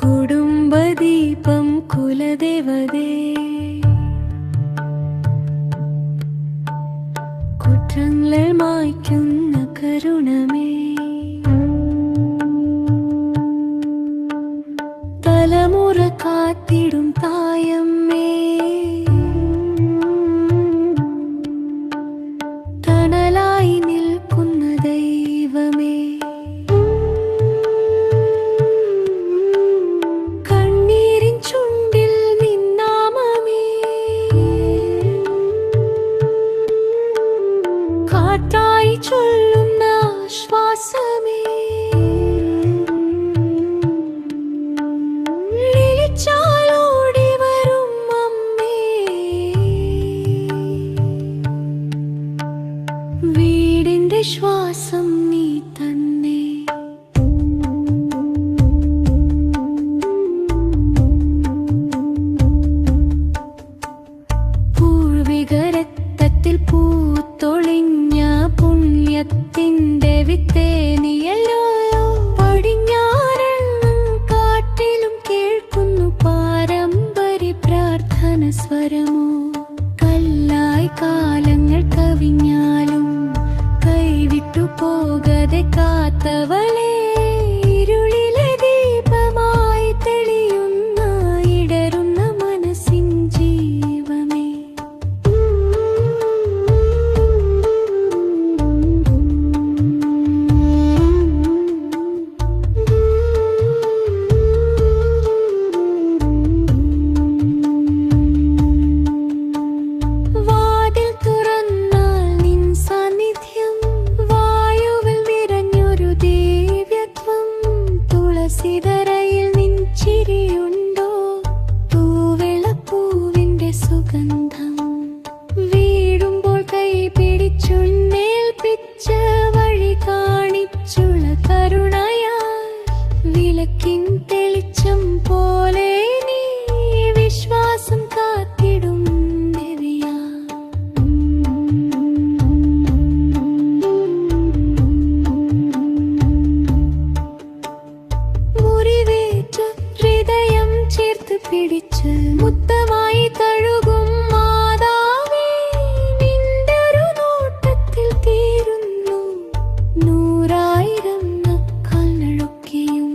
കുടുംബദീപം കുലദേവതേ, കുറ്റങ്ങൾ മായ്ക്കുന്ന കരുണമേ, തലമുറ കാത്തിടും തായമ്മേ, തണലായി നിൽക്കുന്ന ദൈവമേ, കണ്ണീരിൻ ചുണ്ടിൽ നിന്നാമമേ, കാറ്റായി ചൊല്ലുന്ന ആശ്വാസമേ, വിളിച്ചാലോടി വരും അമ്മേ, വീടിന്റെ ശ്വാസം നീ തന്നെ. പൂർവികരക്തത്തിൽ പൂത്തൊളിഞ്ഞ പുണ്യത്തിന്റെ വിത്തേ നീയല്ലോ. പടിഞ്ഞാറെന്നും കാറ്റിലും കേൾക്കുന്നു പാരമ്പര്യ പ്രാർത്ഥന സ്വരമോ. കല്ലായി കാലങ്ങൾ കവിഞ്ഞാലും കൈവിട്ടു പോകതെ കാത്തവളെ, ഇരുളിലെ ദീപമായി തെളിയുന്ന ഇടറുന്ന മനസ്സിൻ ജീവമേ. വാതിൽ തുറന്നാൽ നിൻ സാന്നിധ്യം, വായുവിൽ നിറഞ്ഞൊരു ദിവ്യത്വം. തുളസിതറയിൽ നിൻ ചിരിയുണ്ടോ, തൂവെള്ളപ്പൂവിന്റെ സുഗന്ധം. വീഴുമ്പോൾ കൈ പിടിച്ചുന്നേൽപ്പിച്ച വഴി കാണിച്ചുള്ള കരുണയാൽ, വിളക്കിൻ തെളിച്ചം പോലെ നീ വിശ്വാസം കാത്തിടും ദിവ്യാ. മുറിവേറ്റ ഹൃദയം ചേർത്ത് പിടിച്ച് മുത്തമായി തഴുകും മാതാവേ, നിന്റെ ഒരു നോട്ടത്തിൽ തീരുന്നു 100,000 നക്കാൽനഴൊക്കെയും.